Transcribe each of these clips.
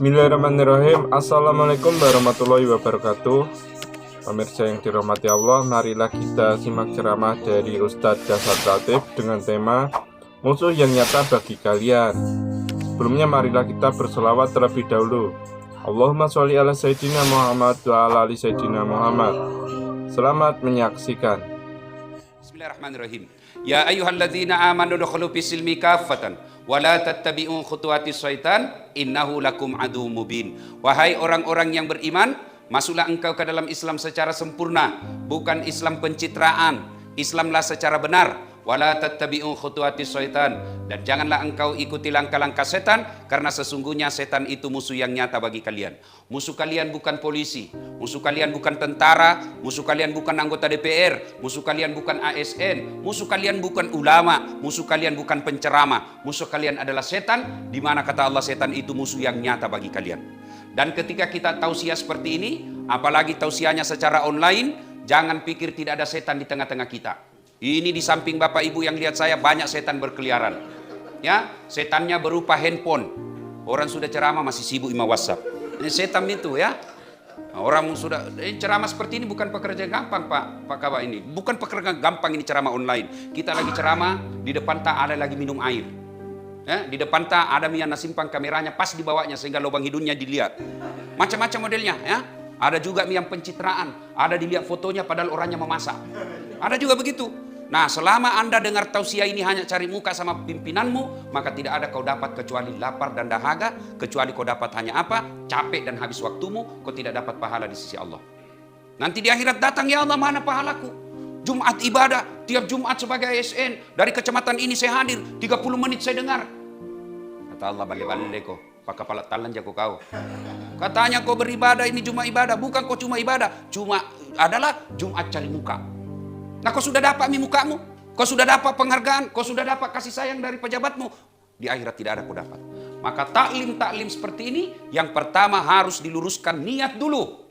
Bismillahirrahmanirrahim. Assalamualaikum warahmatullahi wabarakatuh. Pemirsa yang dirahmati Allah, marilah kita simak ceramah dari Ustadz Jafar Latif dengan tema musuh yang nyata bagi kalian. Sebelumnya marilah kita berselawat terlebih dahulu. Allahumma sholli ala Sayyidina Muhammad wa ala ali Sayyidina Muhammad. Selamat menyaksikan. Bismillahirrahmanirrahim. Ya ayyuhalladzina amanu dukhulu fis silmi kaffatan wa la tattabi'u khutuwatis syaitan innahu lakum adu mubin. Wahai orang-orang yang beriman, masuklah engkau ke dalam Islam secara sempurna, bukan Islam pencitraan. Islamlah secara benar. Wala tattabi'u khutuwatis syaitan, dan janganlah engkau ikuti langkah-langkah setan, karena sesungguhnya setan itu musuh yang nyata bagi kalian. Musuh kalian bukan polisi, musuh kalian bukan tentara, musuh kalian bukan anggota DPR, musuh kalian bukan ASN, musuh kalian bukan ulama, musuh kalian bukan penceramah, musuh kalian adalah setan, di mana kata Allah setan itu musuh yang nyata bagi kalian. Dan ketika kita tausiah seperti ini, apalagi tausiahnya secara online, jangan pikir tidak ada setan di tengah-tengah kita. Ini di samping Bapak Ibu yang lihat saya, banyak setan berkeliaran. Ya, setannya berupa handphone. Orang sudah ceramah masih sibuk ima WhatsApp. Ini setan itu ya. Orang sudah ceramah seperti ini bukan pekerjaan gampang Pak Kawa ini. Bukan pekerjaan gampang ini ceramah online. Kita lagi ceramah, di depan tak ada lagi minum air. Ya, di depan tak ada yang simpang kameranya pas di bawahnya sehingga lubang hidungnya dilihat. Macam-macam modelnya ya. Ada juga yang pencitraan, ada dilihat fotonya padahal orangnya memasak. Ada juga begitu. Nah, selama Anda dengar tausiah ini hanya cari muka sama pimpinanmu, maka tidak ada kau dapat kecuali lapar dan dahaga, kecuali kau dapat hanya apa? Capek dan habis waktumu, kau tidak dapat pahala di sisi Allah. Nanti di akhirat datang, ya Allah mana pahalaku? Jumat ibadah, tiap Jumat sebagai ASN, dari kecamatan ini saya hadir, 30 menit saya dengar. Kata Allah, balik-balik kau, pak kepala talan jago kau. Katanya kau beribadah, ini cuma ibadah, bukan kau cuma ibadah, cuma adalah Jumat cari muka. Nah, kau sudah dapat mukamu, kau sudah dapat penghargaan, kau sudah dapat kasih sayang dari pejabatmu. Di akhirat tidak ada kau dapat. Maka taklim seperti ini, yang pertama harus diluruskan niat dulu.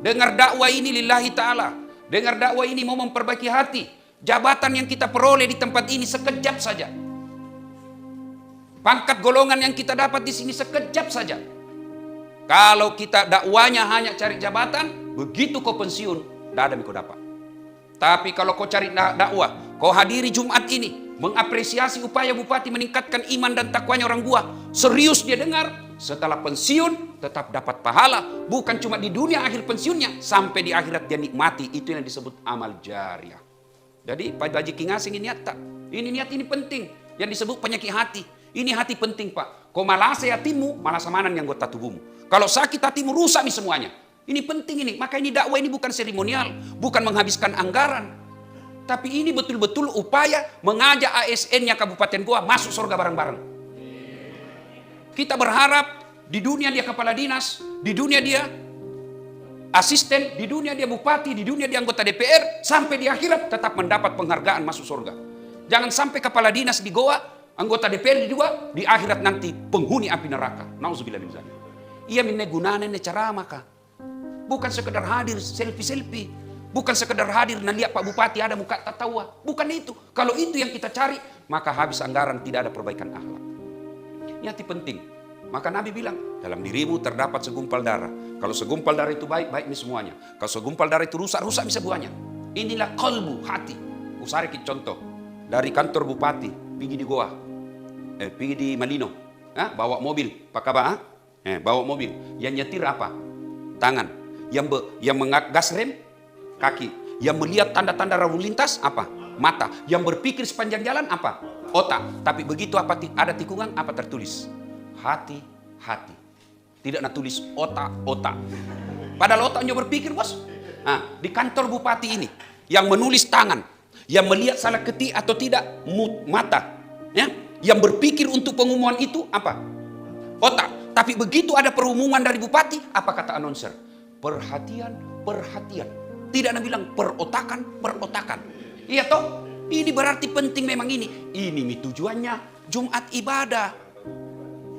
Dengar dakwah ini lillahi ta'ala. Dengar dakwah ini mau memperbaiki hati. Jabatan yang kita peroleh di tempat ini sekejap saja. Pangkat golongan yang kita dapat di sini sekejap saja. Kalau kita dakwanya hanya cari jabatan, begitu kau pensiun, tidak ada yang kau dapat. Tapi kalau kau cari dakwah, kau hadiri Jumat ini, mengapresiasi upaya bupati meningkatkan iman dan takwanya orang gua, serius dia dengar, setelah pensiun tetap dapat pahala, bukan cuma di dunia akhir pensiunnya, sampai di akhirat dia nikmati, itu yang disebut amal jariah. Jadi Pak Haji Kingasing ini niat tak? Ini niat ini penting, yang disebut penyakit hati. Ini hati penting Pak. Kau malas hatimu, malas samanan yang anggota tubuhmu. Kalau sakit hatimu rusak nih semuanya. Ini penting ini, maka ini dakwah ini bukan seremonial, bukan menghabiskan anggaran. Tapi ini betul-betul upaya mengajak ASN-nya Kabupaten Goa masuk surga bareng-bareng. Kita berharap di dunia dia kepala dinas, di dunia dia asisten, di dunia dia bupati, di dunia dia anggota DPR, sampai di akhirat tetap mendapat penghargaan masuk surga. Jangan sampai kepala dinas di Goa, anggota DPR di Goa, di akhirat nanti penghuni api neraka. Nauzubillah min dzalik. Ia minne gunane ne ceramah kah? Bukan sekedar hadir selfie-selfie. Bukan sekedar hadir dan lihat Pak Bupati ada muka tertawa. Bukan itu. Kalau itu yang kita cari, maka habis anggaran tidak ada perbaikan akhlak. Ini hati penting. Maka Nabi bilang, dalam dirimu terdapat segumpal darah. Kalau segumpal darah itu baik, baik ini semuanya. Kalau segumpal darah itu rusak, rusak bisa semuanya. Inilah qalbu, hati. Usari contoh. Dari kantor Bupati, pergi di Goa. Pergi di Malino. Bawa mobil, Pak Kaba. Bawa mobil. Yang nyetir apa? Tangan. Yang mengas rem, kaki. Yang melihat tanda-tanda lalu lintas, apa? Mata. Yang berpikir sepanjang jalan, apa? Otak. Tapi begitu apa ada tikungan, apa tertulis? Hati-hati. Tidak nak tulis otak-otak. Padahal otaknya berpikir, bos. Nah, di kantor bupati ini, yang menulis tangan, yang melihat salah ketik atau tidak, mata. Ya? Yang berpikir untuk pengumuman itu, apa? Otak. Tapi begitu ada pengumuman dari bupati, apa kata announcer? Perhatian. Tidak nak bilang perotakan. Iya toh? Ini berarti penting memang ini. Ini tujuannya Jumat ibadah.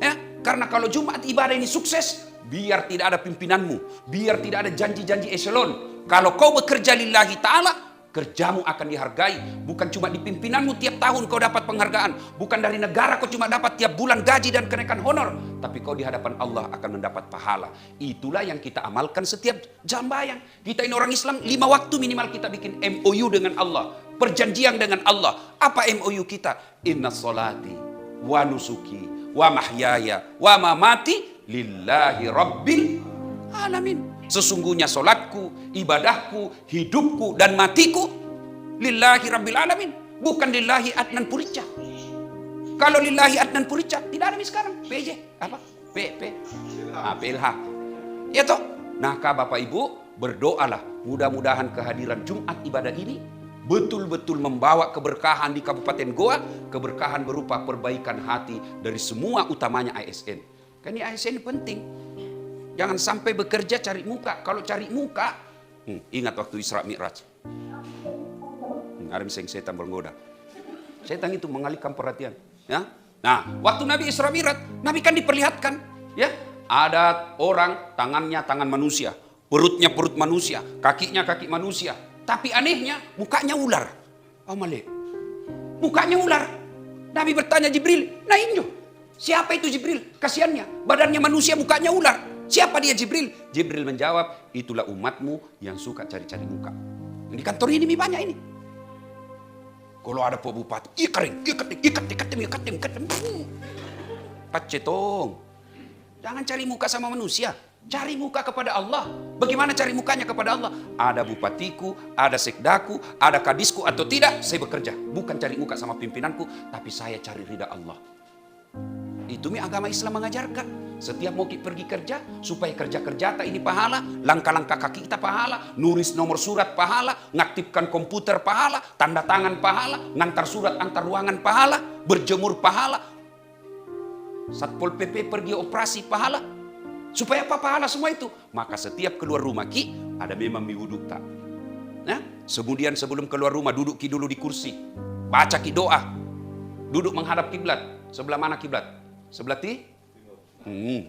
Ya, karena kalau Jumat ibadah ini sukses, biar tidak ada pimpinanmu, biar tidak ada janji-janji eselon. Kalau kau bekerja lillahi ta'ala, kerjamu akan dihargai. Bukan cuma di pimpinanmu tiap tahun kau dapat penghargaan. Bukan dari negara kau cuma dapat tiap bulan gaji dan kenaikan honor. Tapi kau di hadapan Allah akan mendapat pahala. Itulah yang kita amalkan setiap jambayang. Kita ini orang Islam, 5 waktu minimal kita bikin MOU dengan Allah. Perjanjian dengan Allah. Apa MOU kita? Inna sholati wa nusuki wa mahyaya wa mamati lillahi rabbil alamin. Sesungguhnya solatku, ibadahku, hidupku dan matiku lillahi rabbil alamin, bukan lillahi Adnan Purica. Kalau lillahi Adnan Purica tidak ada nih sekarang. PJ apa? PLH. Ya toh? Nah, Bapak Ibu, berdoalah mudah-mudahan kehadiran Jumat ibadah ini betul-betul membawa keberkahan di Kabupaten Goa, keberkahan berupa perbaikan hati dari semua, utamanya ASN. Kan ini ASN penting. Jangan sampai bekerja cari muka. Kalau cari muka, ingat waktu Isra Mi'raj. Ada setan bergoda. Setan itu mengalihkan perhatian. Ya. Nah, waktu Nabi Isra Mi'raj, Nabi kan diperlihatkan, ya, ada orang tangannya tangan manusia, perutnya perut manusia, kakinya kaki manusia. Tapi anehnya, mukanya ular. Malik. Mukanya ular. Nabi bertanya Jibril, nah ini siapa itu Jibril? Kasiannya, badannya manusia, mukanya ular. Siapa dia Jibril? Jibril menjawab, itulah umatmu yang suka cari-cari muka. Di kantor ini banyak ini. Kalau ada Pak Bupati, ikatim. Pacetong. Jangan cari muka sama manusia. Cari muka kepada Allah. Bagaimana cari mukanya kepada Allah? Ada bupatiku, ada sekdaku, ada kadisku atau tidak, saya bekerja. Bukan cari muka sama pimpinanku, tapi saya cari ridha Allah. Itu agama Islam mengajarkan. Setiap mau pergi kerja, supaya kerja-kerja ini pahala, langkah-langkah kaki kita pahala, nulis nomor surat pahala, ngaktifkan komputer pahala, tanda tangan pahala, ngantar surat antar ruangan pahala, berjemur pahala, Satpol PP pergi operasi pahala. Supaya apa pahala semua itu? Maka setiap keluar rumah ada memang wudhu tak. Nah, kemudian sebelum keluar rumah duduk dulu di kursi, baca doa, duduk menghadap kiblat. Sebelah mana kiblat? Sebelah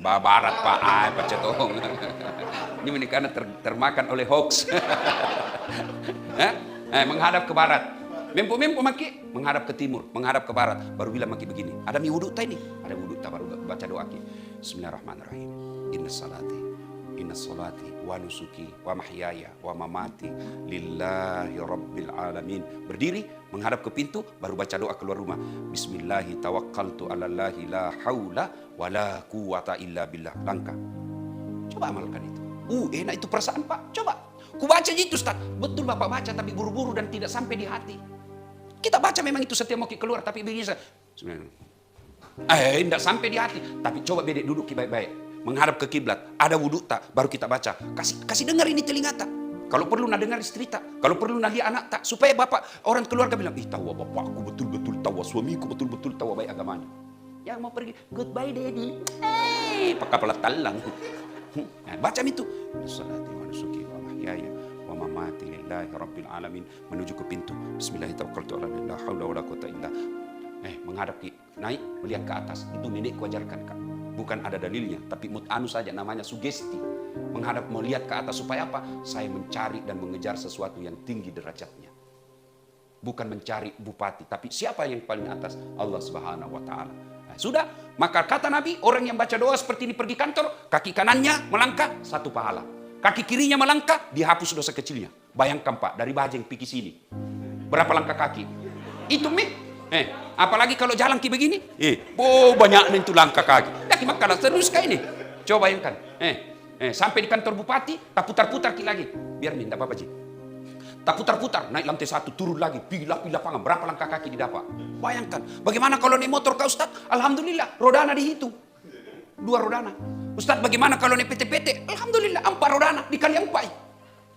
barat Pak, Pak Cetong. Ini karena termakan oleh hoax. Menghadap ke barat. Mempo maki menghadap ke timur, menghadap ke barat. Baru bilang maki begini. Ada wudhu ta ini? Ada wudhu ta, baru baca doa ki. Bismillahirrahmanirrahim. Inna salati wa nusuki wa mahyaya wa mamati lillahi rabbil alamin. Berdiri menghadap ke pintu, baru baca doa keluar rumah. Bismillahi tawakkaltu ala Allahi la haula wa la quwata illa billah. Langkah. Coba amalkan itu. Enak itu perasaan Pak. Coba. Ku baca itu Ustaz. Betul Bapak baca tapi buru-buru dan tidak sampai di hati. Kita baca memang itu setiap mau keluar tapi begini. Tidak sampai di hati. Tapi coba bedek duduk baik-baik. Menghadap ke kiblat, ada wudhu tak, baru kita baca. Kasih dengar ini telinga tak. Kalau perlu nak dengar istri tak, kalau perlu nak lihat anak tak, supaya bapak orang keluarga bilang, tahu bapakku betul-betul tahu, suamiku betul-betul tahu baik agamanya. Yang mau pergi, goodbye daddy. Pakai pelat talang. Baca itu. Salati wa nusuki wa mahyaya wa mamati lillahi rabbil alamin. Menuju ke pintu. Bismillahirrahmanirrahim. La haula wala quwwata illa. Menghadap naik, melihat ke atas. Itu nenekku ajarkan Kak. Bukan ada dalilnya, tapi mut'anu saja, namanya sugesti. Menghadap melihat ke atas supaya apa? Saya mencari dan mengejar sesuatu yang tinggi derajatnya. Bukan mencari bupati, tapi siapa yang paling atas? Allah Subhanahu wa taala. Nah, sudah, maka kata Nabi, orang yang baca doa seperti ini pergi kantor, kaki kanannya melangkah 1 pahala. Kaki kirinya melangkah, dihapus dosa kecilnya. Bayangkan Pak, dari Bajeng pergi sini. Berapa langkah kaki? Itu apalagi kalau jalan kayak begini, banyak itu langkah kaki. Dah makan terus kayak ini. Coba bayangkan, sampai di kantor bupati, tak putar-putar lagi. Biar minta apa Ji? Tak putar-putar, naik lantai 1, turun lagi, pilih lapangan, berapa langkah kaki didapat? Bayangkan, bagaimana kalau naik motor kau Ustaz? Alhamdulillah, rodana dihitung. 2 rodana. Ustaz, bagaimana kalau naik PT-PT? Alhamdulillah, 4 rodana dikali 4.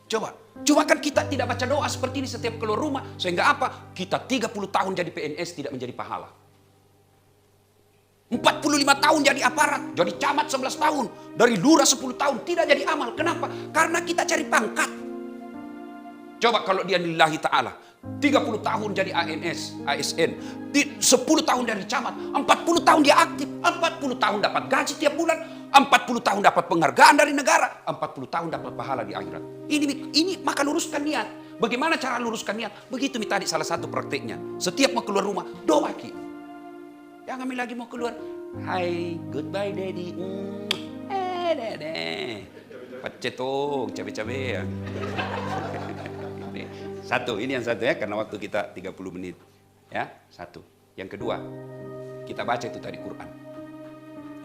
Coba, cuma kan kita tidak baca doa seperti ini setiap keluar rumah. Sehingga apa? Kita 30 tahun jadi PNS tidak menjadi pahala. 45 tahun jadi aparat, jadi camat 11 tahun. Dari lurah 10 tahun, tidak jadi amal. Kenapa? Karena kita cari pangkat. Coba kalau dia lillahi ta'ala. 30 tahun jadi ASN. 10 tahun dari camat. 40 tahun dia aktif. 40 tahun dapat gaji tiap bulan. 40 tahun dapat penghargaan dari negara. 40 tahun dapat pahala di akhirat. Ini maka luruskan niat. Bagaimana cara luruskan niat? Begitu tadi salah satu prakteknya. Setiap mau keluar rumah, doa Ki. Jangan lagi mau keluar. Hai, goodbye daddy. Dede. Pacetong, cabe-cabe ya. Satu, ini yang satu ya, karena waktu kita 30 menit. Ya, satu. Yang kedua, kita baca itu tadi Quran.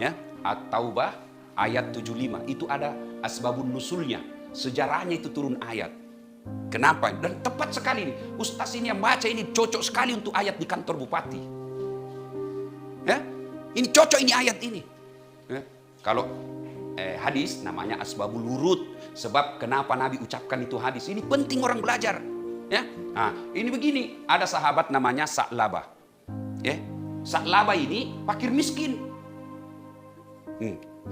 Ya, At-Taubah ayat 75. Itu ada asbabun nusulnya. Sejarahnya itu turun ayat. Kenapa? Dan tepat sekali nih. Ustaz ini yang baca ini cocok sekali untuk ayat di kantor bupati. Ya, ini cocok ini ayat ini. Ya. Kalau hadis namanya asbabul wurud. Sebab kenapa Nabi ucapkan itu hadis. Ini penting orang belajar. Ya, nah, ini begini, ada sahabat namanya Sa'labah. Ya, Sa'labah ini fakir miskin.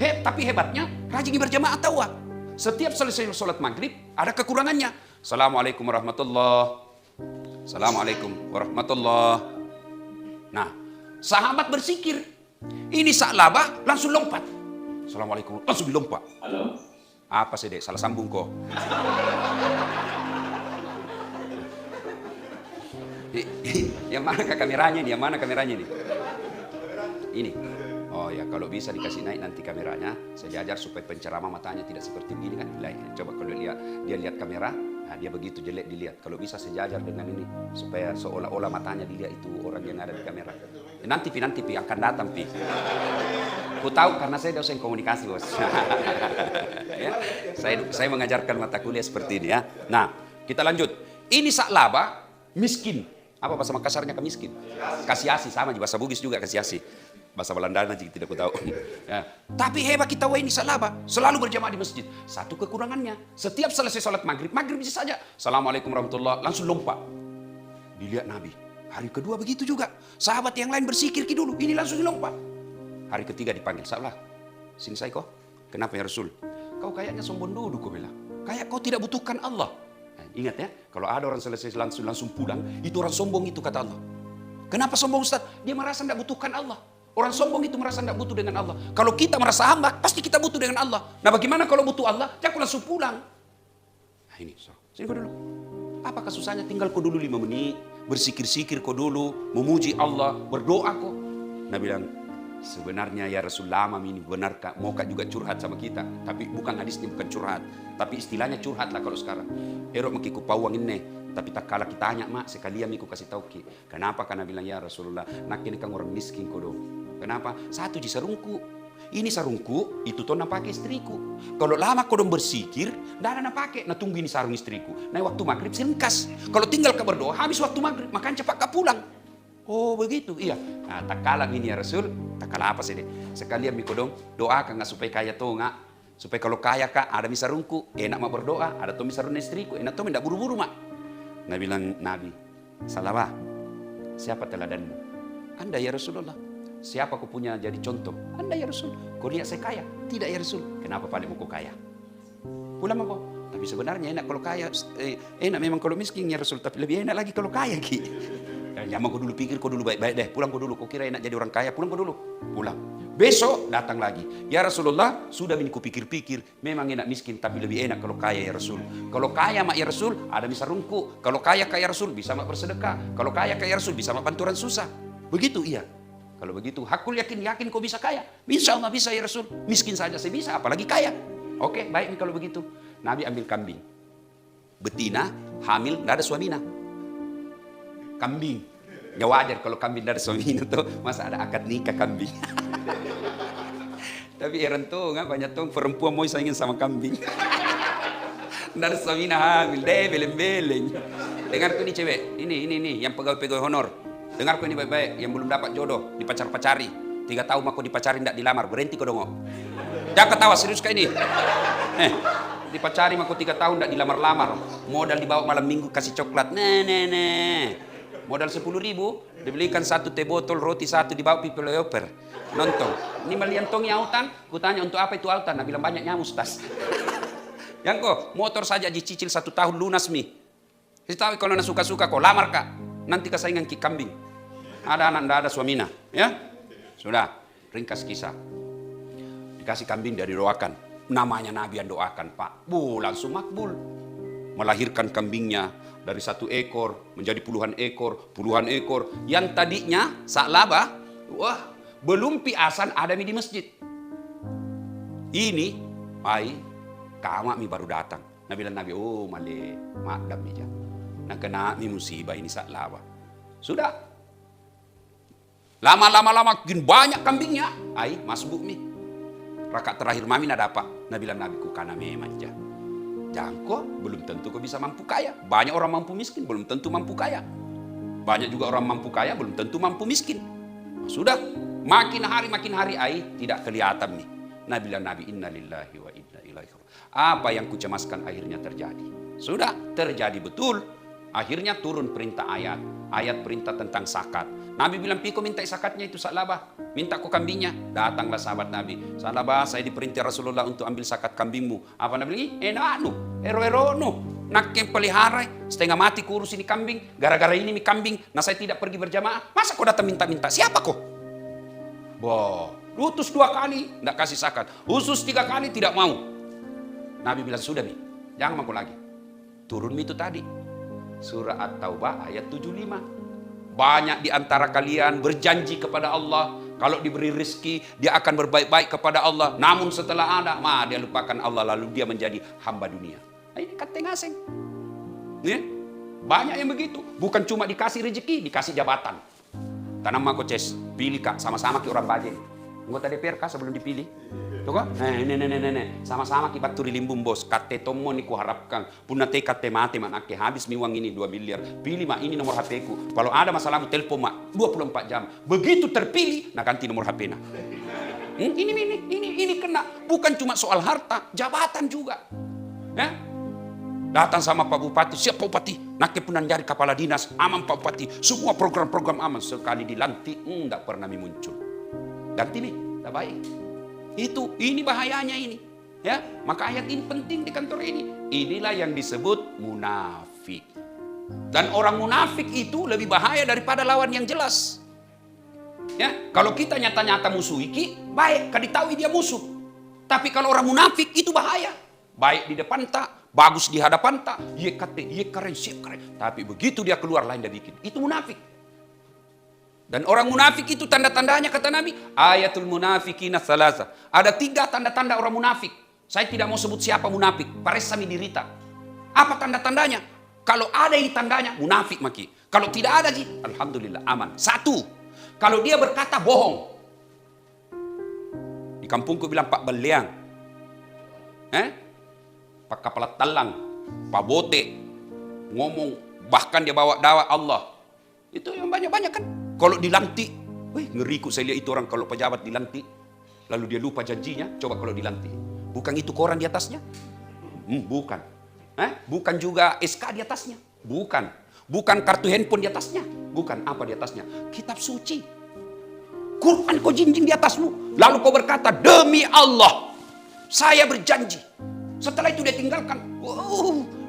Tapi hebatnya rajin berjamaah tawaf. Setiap selesai sholat maghrib ada kekurangannya. Assalamualaikum warahmatullahi. Assalamualaikum warahmatullahi. Nah, sahabat bersikir. Ini Sa'labah langsung lompat. Assalamualaikum, langsung dilompat. Halo. Apa sih dek? Salah sambung kok. Yang mana kameranya nih? Yang mana kameranya nih? Ini. Oh ya, kalau bisa dikasih naik nanti kameranya. Saya ajar supaya penceramah matanya tidak seperti begini kan. Coba kalau dia lihat kamera, nah dia begitu jelek dilihat. Kalau bisa saya ajar dengan ini supaya seolah-olah matanya dilihat itu orang yang ada di kamera. Nanti Pi akan datang Pi. Ku tahu karena saya dosen komunikasi bos. Ya, saya mengajarkan mata kuliah seperti ini ya. Nah, kita lanjut. Ini Sa'labah miskin. Apa bahasa Makassarnya miskin? Kasiasi sama juga bahasa Bugis juga kasiasi. Bahasa Belanda aja tidak ku tahu. Ya. Tapi hebat kita ini Sa'labah selalu berjamaah di masjid. Satu kekurangannya, setiap selesai sholat maghrib bisa saja. Assalamualaikum warahmatullahi, langsung lompat. Dilihat Nabi. Hari kedua begitu juga. Sahabat yang lain bersikir dulu, ini langsung lompat. Hari ketiga dipanggil, Sa'labah, sini saya kok. Kenapa ya Rasul? Kau kayaknya sombong dulu, kau bilang. Kayak kau tidak butuhkan Allah. Nah, ingat ya, kalau ada orang selesai langsung pulang, itu orang sombong itu kata Allah. Kenapa sombong Ustaz? Dia merasa tidak butuhkan Allah. Orang sombong itu merasa tidak butuh dengan Allah. Kalau kita merasa hamba, pasti kita butuh dengan Allah. Nah bagaimana kalau butuh Allah? Jangan langsung pulang. Nah ini, sini kau dulu. Apakah susahnya tinggal kau dulu 5 menit, bersikir-sikir kau dulu, memuji Allah, berdoa kau. Nah bilang, sebenarnya ya Rasul lama ini benar kak, mau kak juga curhat sama kita. Tapi bukan hadisnya, bukan curhat. Tapi istilahnya curhat lah kalau sekarang. Erok makiku pawang ini. Tapi tak kalah kita tanya mak, sekalian miku kasih tahu ki. Kenapa? Karena bilang ya Rasulullah, nak ini kan orang miskin kau dong. Kenapa? Satu di sarungku. Ini sarungku, itu tuh nak pakai istriku. Kalau lama kau dong bersikir, dah nak pakai. Nah tunggu ini sarung istriku. Nah waktu maghrib selengkas. Kalau tinggal kau berdoa, habis waktu maghrib, makanya cepat kau pulang. Oh begitu, iya. Nah tak kalah ini ya Rasul, tak kalah apa sih deh. Sekalian miku dong, doakan nggak supaya kaya tuh nggak. Supaya kalau kaya kak, ada misarungku, enak mak berdoa. Ada tuh misarung istriku, enak tuh tidak buru-buru mak. Nah bilang Nabi, Sa'labah, siapa teladanmu? Anda ya Rasulullah. Siapa kau punya jadi contoh? Anda ya Rasul. Kau lihat saya kaya? Tidak ya Rasul. Kenapa paling mau kau kaya? Pulang kau. Tapi sebenarnya enak kalau kaya. Enak memang kalau miskin ya Rasul. Tapi lebih enak lagi kalau kaya Ki. Jangan kau dulu pikir kau dulu baik-baik deh. Pulang kau dulu. Kau kira enak jadi orang kaya? Pulang kau dulu. Pulang. Besok datang lagi. Ya Rasulullah, sudah ini kupikir-pikir. Memang enak miskin, tapi lebih enak kalau kaya ya Rasul. Kalau kaya mak ya Rasul, ada misarungku. Kalau kaya Rasul, bisa mak bersedekah. Kalau kaya Rasul, bisa mak bantuan susah. Begitu iya. Kalau begitu, hakul yakin kau bisa kaya. Insya Allah bisa ya Rasul. Miskin saja saya bisa, apalagi kaya. Oke, baik nih kalau begitu. Nabi ambil kambing. Betina, hamil, tidak ada suamina. Kambing. Ya wajar kalau kambing dari suaminya tuh, masa ada akad nikah kambing. Tapi heran tuh, nggak banyak tuh perempuan mau saingin sama kambing. Dari suaminya hamil, deh beleng-beleng. Dengar tuh nih cewek, ini yang pegawai-pegawai honor. Dengar kau ini baik-baik, yang belum dapat jodoh, dipacar-pacari. 3 tahun aku dipacari, tidak dilamar, berhenti kau dong. Jangan ketawa, serius kayak ini. Dipacari aku 3 tahun, tidak dilamar-lamar. Modal dibawa malam minggu, kasih coklat. Nih. Modal 10.000, dibelikan 1 teh botol, roti 1, dibawa pipi leoper. Nonton. Ini melian tong autan, ku tanya untuk apa itu autan? Nah bilang banyak nyamus tas. Yang kok, motor saja dicicil 1 tahun lunas mi. Saya tahu kalau nak suka-suka kok, lamar kak. Nanti kesaingan ki kambing. Ada anak, tidak ada suamina. Ya? Sudah, ringkas kisah. Dikasih kambing dari doakan. Namanya Nabi yang doakan pak. Langsung makbul. Melahirkan kambingnya. dari 1 ekor menjadi puluhan ekor. Yang tadinya saklaba, wah, belum piasan ada di masjid. Ini, kama mi baru datang. Nabi bilang Nabi, oh male, madam mi jam. Nak kena mi musibah ini saklaba. Sudah. Lama-lama makin banyak kambingnya. Masbuk mi. Rakaat terakhir mami nak dapat. Nabi bilang Nabi, ku kana memang jah. Jangko, belum tentu kau bisa mampu kaya. Banyak orang mampu miskin, belum tentu mampu kaya. Banyak juga orang mampu kaya, belum tentu mampu miskin. Sudah, makin hari tidak kelihatan nih. Nabi bilang Nabi, inna lillahi wa inna ilaihi raji'un. Apa yang kucemaskan akhirnya terjadi. Sudah, terjadi betul. Akhirnya turun perintah ayat perintah tentang zakat. Nabi bilang, piko minta zakatnya itu saklabah. Minta kau kambingnya. Datanglah sahabat Nabi. Saklabah, saya diperintah Rasulullah untuk ambil zakat kambingmu. Apa Nabi bilang? Ero-ero. Nak yang pelihara, setengah mati kurus ini kambing. Gara-gara ini kambing, nah saya tidak pergi berjamaah. Masa kau datang minta-minta? Siapa kau? Utus 2 kali, tidak kasih zakat. Usus 3 kali, tidak mau. Nabi bilang, sudah nih, jangan mampu lagi. Turun itu tadi. Surah At-Taubah ayat 75. Banyak di antara kalian berjanji kepada Allah, kalau diberi rezeki dia akan berbaik-baik kepada Allah. Namun setelah ada, dia lupakan Allah, lalu dia menjadi hamba dunia. Ini kata ngaseng. Banyak yang begitu. Bukan cuma dikasih rezeki, dikasih jabatan. Tanam mako ces, pilih kak, sama-sama ki orang bajen. Anggota DPR kak sebelum dipilih. Tuh kak, sama-sama ki baturi limbung bos. Kate tomo ni ku harapkan. Puna te kate mate manake habis mi uang ini 2 miliar. Pilih ini nomor HP ku. Kalau ada masalahmu telepon 24 jam. Begitu terpilih, ganti nomor HP na. Ini kena. Bukan cuma soal harta, jabatan juga. Datang sama Pak Bupati, siap Pak Bupati. Nake punan jari kepala dinas, aman Pak Bupati. Semua program-program aman. Sekali dilantik, tidak pernah muncul. Ganti nih, tak baik. Ini bahayanya ini. Ya, maka ayat ini penting di kantor ini. Inilah yang disebut munafik. Dan orang munafik itu lebih bahaya daripada lawan yang jelas. Ya, kalau kita nyata-nyata musuh iki, baik, kaditahui dia musuh. Tapi kalau orang munafik itu bahaya. Baik di depan tak, bagus di hadapan tak, ye keren, siap keren. Tapi begitu dia keluar lain dia bikin. Itu munafik. Dan orang munafik itu tanda-tandanya kata Nabi, ayatul munafikina thalatha. Ada 3 tanda-tanda orang munafik. Saya tidak mau sebut siapa munafik, paresami dirita. Apa tanda-tandanya? Kalau ada ini tandanya, munafik maki. Kalau tidak ada sih, alhamdulillah aman. 1, kalau dia berkata bohong. Di kampungku bilang Pak Beliang. Pak Kepala Talang, Pak Bote, ngomong, bahkan dia bawa dakwah Allah. Itu yang banyak-banyak kan. Kalau dilantik, ngeri kok saya lihat itu orang kalau pejabat dilantik, lalu dia lupa janjinya, coba kalau dilantik. Bukan itu koran di atasnya? Bukan. Bukan juga SK di atasnya? Bukan. Bukan kartu handphone di atasnya? Bukan. Apa di atasnya? Kitab suci. Quran kau jinjing di atasmu. Lalu kau berkata, demi Allah, saya berjanji. Setelah itu dia tinggalkan.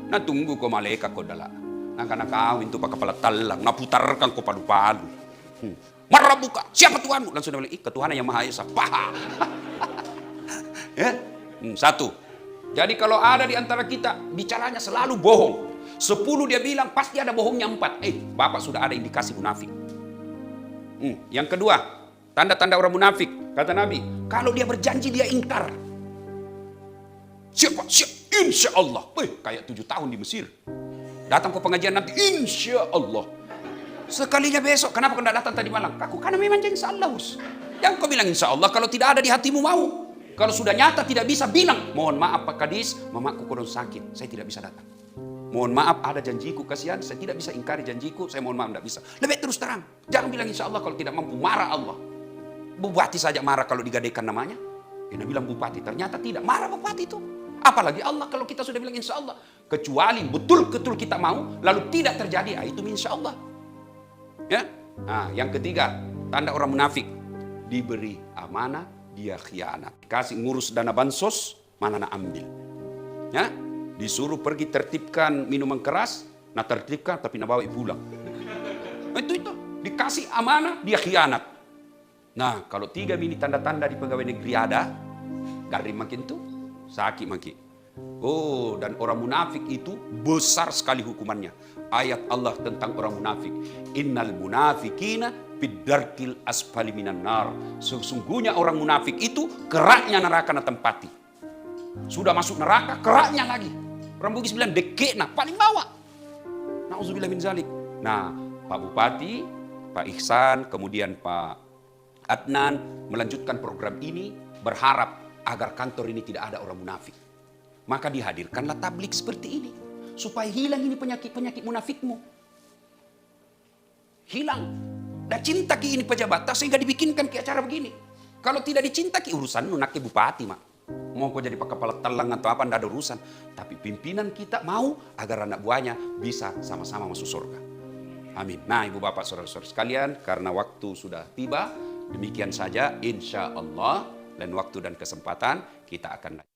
Nah tunggu kau malaikat kau dala. Nah karena kau itu Pak Kepala Talang, naputarkan kau palu-palu. Marah buka, siapa Tuhanmu? Langsung dia bilang, ketuhanan yang Maha Esa. Satu. Jadi kalau ada di antara kita, bicaranya selalu bohong. 10 dia bilang, pasti ada bohongnya 4. Bapak sudah ada indikasi munafik. Yang kedua, tanda-tanda orang munafik. Kata Nabi, kalau dia berjanji dia ingkar. Siap, insya Allah. Kayak 7 tahun di Mesir. Datang ke pengajian nanti, insya Allah. Sekalinya besok, kenapa kau tidak datang tadi malam? Aku karena memang insya Allah. Yang kau bilang insya Allah, kalau tidak ada di hatimu mau. Kalau sudah nyata tidak bisa, bilang. Mohon maaf Pak Kadis, mamaku kodon sakit, saya tidak bisa datang. Mohon maaf ada janjiku, kasihan, saya tidak bisa ingkari janjiku, saya mohon maaf tidak bisa. Lebih terus terang, jangan bilang insya Allah kalau tidak mampu, marah Allah. Bupati saja marah kalau digadaikan namanya. Dia bilang bupati, ternyata tidak, marah bupati itu. Apalagi Allah kalau kita sudah bilang insya Allah. Kecuali betul-betul kita mau, lalu tidak terjadi, itu insya Allah. Ya, yang ketiga, tanda orang munafik, diberi amanah, dia khianat. Kasih ngurus dana bansos, mana nak ambil. Ya, disuruh pergi tertibkan minuman keras, nak tertibkan tapi nak bawa pulang. Itu dikasih amanah, dia khianat. Nah, kalau 3 ini tanda-tanda di pegawai negeri ada, garing makin tuh, sakit makin. Oh, dan orang munafik itu besar sekali hukumannya. Ayat Allah tentang orang munafik. Innal munafikina bidarkil asfali minan nar. Sesungguhnya orang munafik itu keraknya neraka na tempati. Sudah masuk neraka, keraknya lagi. Orang Bugis bilang dekekna, paling bawah. Nauzubillah min zalik. Nah, Pak Bupati, Pak Ihsan, kemudian Pak Adnan melanjutkan program ini berharap agar kantor ini tidak ada orang munafik. Maka dihadirkanlah tablik seperti ini. Supaya hilang ini penyakit-penyakit munafikmu. Hilang. Dan cinta ki ini pejabat sehingga dibikinkan ke acara begini. Kalau tidak dicinta ki urusan lu nak ke bupati mak. Mau kau jadi kepala telang atau apa tidak ada urusan. Tapi pimpinan kita mau agar anak buahnya bisa sama-sama masuk surga. Amin. Nah ibu bapak saudara-saudara sekalian, karena waktu sudah tiba, demikian saja insya Allah. Lain waktu dan kesempatan kita akan